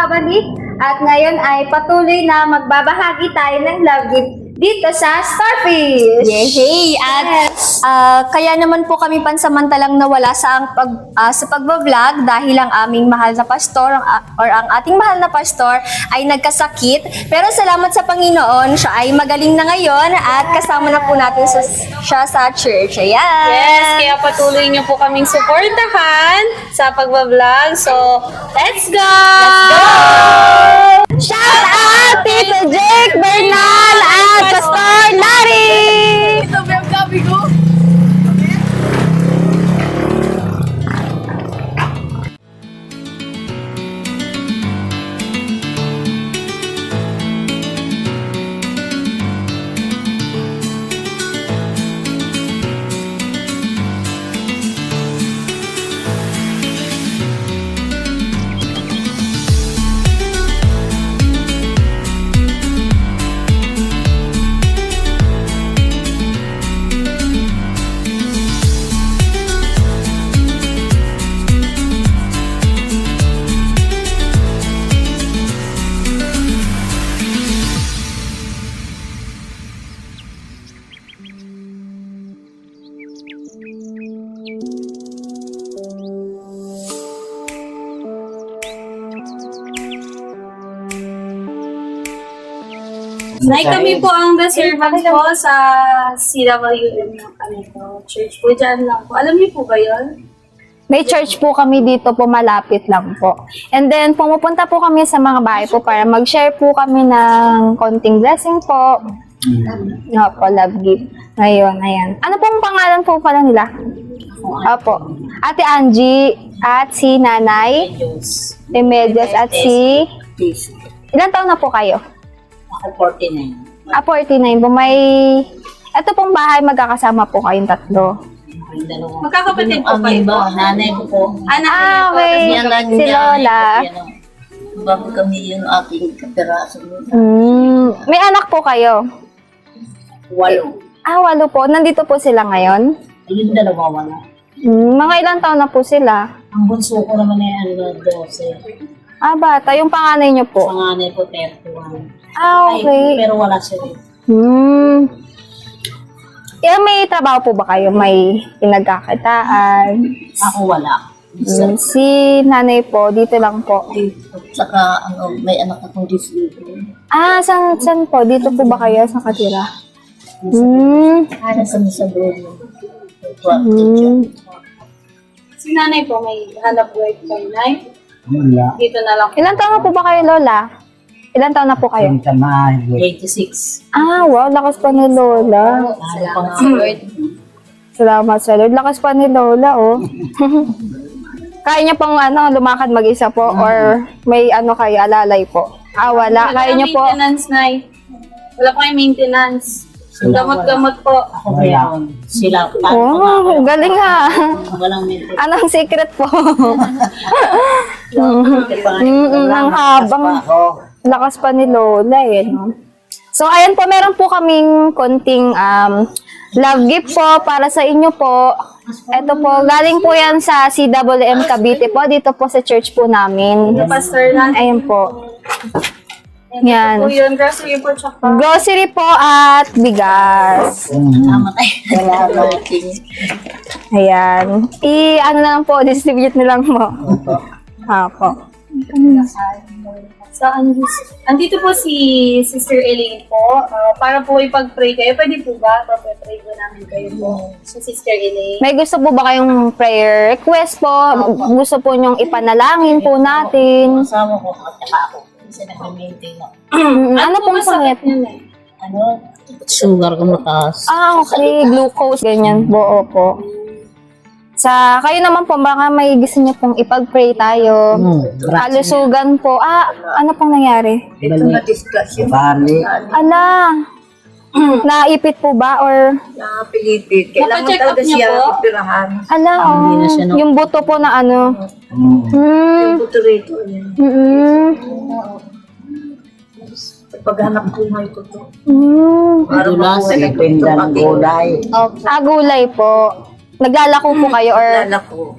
nagbabalik at ngayon ay patuloy na magbabahagi tayo ng love gift dito sa Starfish. Yay! At kaya naman po kami pansamantalang nawala sa pagbablog dahil ang aming mahal na pastor or ang ating mahal na pastor ay nagkasakit. Pero salamat sa Panginoon, siya ay magaling na ngayon at kasama na po natin siya sa church. Ayan! Yes, kaya patuloy niyo po kaming suportahan sa pagbablog. So, let's go! Let's go! Shout out Tito Jake Bernal at Pastor Larry! Nay, kami po ang the servants po sa CWM ng kami po. Church po dyan lang po. Alam niyo po ba yun? May church po kami dito po, malapit lang po. And then, pumupunta po kami sa mga bahay po para mag-share po kami ng konting blessing po. No po, love gift. Ngayon, ayan. Ano pong pangalan po pala nila? Opo. Ate Angie at si Nanay Remedios at si... Ilan taon na po kayo? Ako 49. 49 po. May... Ito pong bahay, magkakasama po kayong tatlo. Yung dalawa. Magkakapatid po kayo po. Nanay ko po. Anak niyo po. Okay. Yan lang Si Lola. Bago kami yung aking kapiraso. May anak po kayo? 8. 8 po. Nandito po sila ngayon? Yung dalawa wala. Mga ilang taon na po sila? Ang bunso ko naman ay 12. Bata. Yung panganay niyo po? Panganay ko 31. Okay. Ay, pero wala siya rin. May trabaho po ba kayo? May pinagkakitaan? Ako wala. Si nanay po, dito lang po. Saka may anak akong disabled. Saan po? Dito po ba kayo sa katira? Nasa sa doon. Si nanay po may hanap work kayo, Nay? Wala. Dito na lang. Ilan taon na po ba kayo, Lola? Ilan taon na po kayo? Yung samahan. 86. Wow, lakas pa ni Lola. Salamat sa Lord. Salamat sa Lord. Lakas pa ni Lola, oh. Kaya niya pang lumakad mag-isa po or may kayo, alalay po? Wala. Kaya niyo po? Maintenance, Nay. Wala pa kayong maintenance. Gamot-gamot po. Ako meron. Sila. Galing ha. Walang maintenance. Anong secret po? Ang habang lakas pa ni Lola eh. No? So, ayan po, meron po kaming konting love gift po para sa inyo po. Ito po, galing po yan sa CWM Cavite po, dito po sa church po namin. Pastor na. Ayan po. Yan. Po yun, grocery po, tsaka. Grocery po at bigas. Namatay. Salamat. Ayan. Ano na lang po, distribute na lang po. Po. So, andito po si Sister Elaine po. Para po ipag-pray kayo. Pwede po ba? Pag-pray po namin kayo po. So, Sister Elaine. May gusto po ba kayong prayer request po? Gusto po nyong ipanalangin po natin? Asawa ko at saka ako. Kasi nag-maintain ako. Ano pong sakit? Yun eh. Sugar ko mataas. Okay. Glucose, ganyan po. Opo. Kayo naman po, baka may gusto niyo pong ipag-pray tayo. Kalusugan po. Ano pong nangyari? Ito na-discuss yung Bali. Naipit po ba? Or, napilipit. Mapacheck up niyo po? operahan. Hindi na siya, no? yung buto po na Buto rito. Paghanap buhay ko to. Madulas, ipindan gulay. Gulay po. Naglalako po kayo or Lala ko.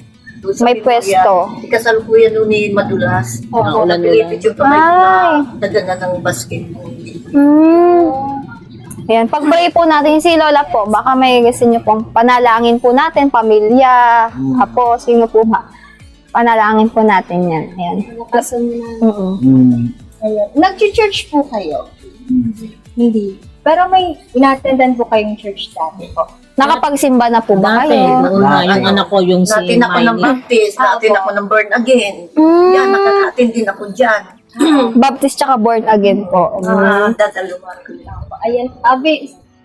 Doon sa May Memoria. pwesto. Ikasalukuyan doon ni Madulas. Naulan Napilipit yung kamay Ay. na dagana ng basketball. Ayan, pag-pray po natin si Lola po, baka may gusto niyo pong panalangin po natin, pamilya, apo, sino po ba? Panalangin po natin yan. Ayan. Nakasan mo na. Mm. Nag-church po kayo? Hindi. Pero may inattendan po kayong church dati po. Nakapagsimba na po ba Dati, kayo? nauna yung anak ko yung si Natin ako ng Miley. baptist, natin ako ng born again. Yan, nakakatin din ako dyan. Baptist tsaka born again po. Dadaluhan ko lang. Ayan.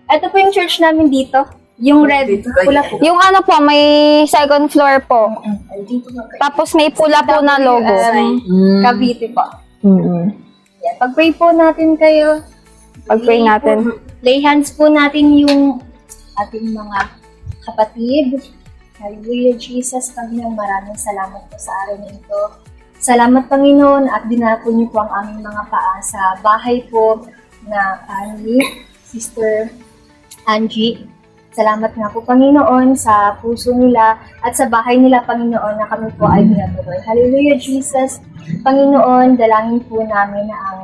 Ito po yung church namin dito. Yung red, pula po. Yung ano po, may second floor po. Tapos may pula po na logo. Cavite po. Mm-mm. Ayan. Pag-pray po natin kayo. Pag-pray natin. Lay hands po natin yung ating mga kapatid. Hallelujah, Jesus. Panginoon, maraming salamat po sa araw na ito. Salamat, Panginoon, at dinako niyo po ang aming mga paa sa bahay po na ni Sister Angie. Salamat nga po, Panginoon, sa puso nila at sa bahay nila, Panginoon, na kami po ay binatuloy. Hallelujah, Jesus. Panginoon, dalangin po namin na ang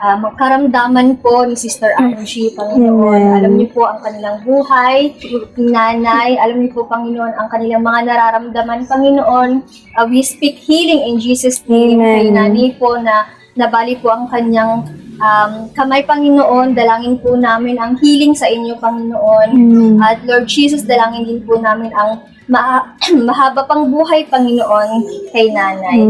magkaramdaman po ni Sister Angie, Panginoon. Alam niyo po ang kanilang buhay, ni nanay. Alam niyo po, Panginoon, ang kanilang mga nararamdaman, Panginoon. We speak healing in Jesus' name. Amen. Kay nanay po na nabali po ang kanyang kamay, Panginoon. Dalangin po namin ang healing sa inyo, Panginoon. At Lord Jesus, dalangin din po namin ang mahaba pang buhay, Panginoon, kay nanay.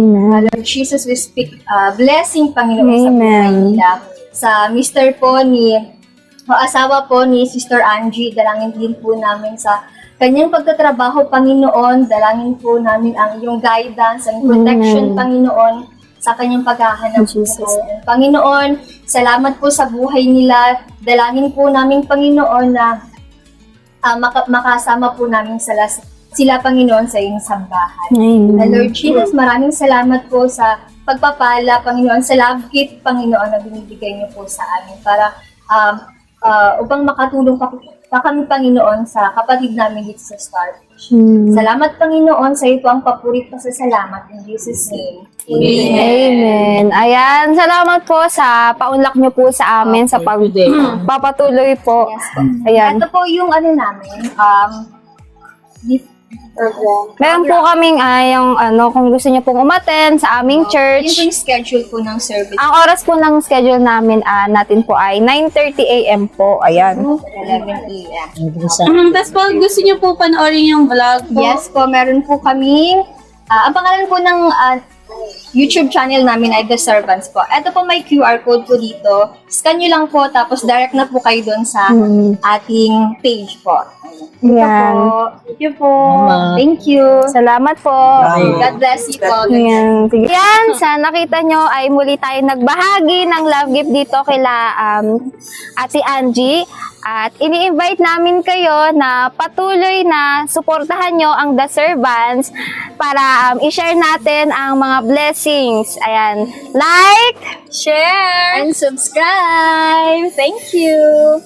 Lord Jesus, we speak blessing, Panginoon, sa buhay nila. Sa Mr. po o asawa po ni Sister Angie, dalangin din po namin sa kanyang pagtatrabaho, Panginoon. Dalangin po namin ang iyong guidance, ang protection, Panginoon, sa kanyang paghahanap buhay. Panginoon, salamat po sa buhay nila. Dalangin po namin, Panginoon, na makasama po namin sila, Panginoon, sa iyong sambahan. Lord Jesus, maraming salamat po sa pagpapala, Panginoon, sa love gift, Panginoon, na binibigay niyo po sa amin para upang makatulong pa kami, Panginoon, sa kapatid namin dito sa Starfish. Salamat, Panginoon, sa iyo po ang papurit pa sa salamat in Jesus' name. Amen. Ayan, salamat po sa paunlak niyo po sa amin sa pagpapatuloy po. Yes po. Ayan. Ito po yung ano namin, gift program. Meron po kaming yung kung gusto niyo pong umaten sa aming Yun po church. yung schedule po ng service. Ang oras po ng schedule natin po ay 9:30 AM po. Ayan. 11 a.m. Tapos po, gusto niyo po panoorin yung vlog po? Yes po, meron po kami. Ang pangalan po ng YouTube channel namin ay The Servants po. Ito po may QR code po dito. Scan nyo lang po, tapos direct na po kayo doon sa ating page po. Ayan. Thank you po. Mama. Thank you. Salamat po. God bless you po. Ayan. Sige. Yan, sa nakita nyo ay muli tayo nagbahagi ng love gift dito kila Ate Angie. At ini-invite namin kayo na patuloy na suportahan nyo ang The Servants para i-share natin ang mga blessings. Ayan. Like, Share and subscribe. Thank you.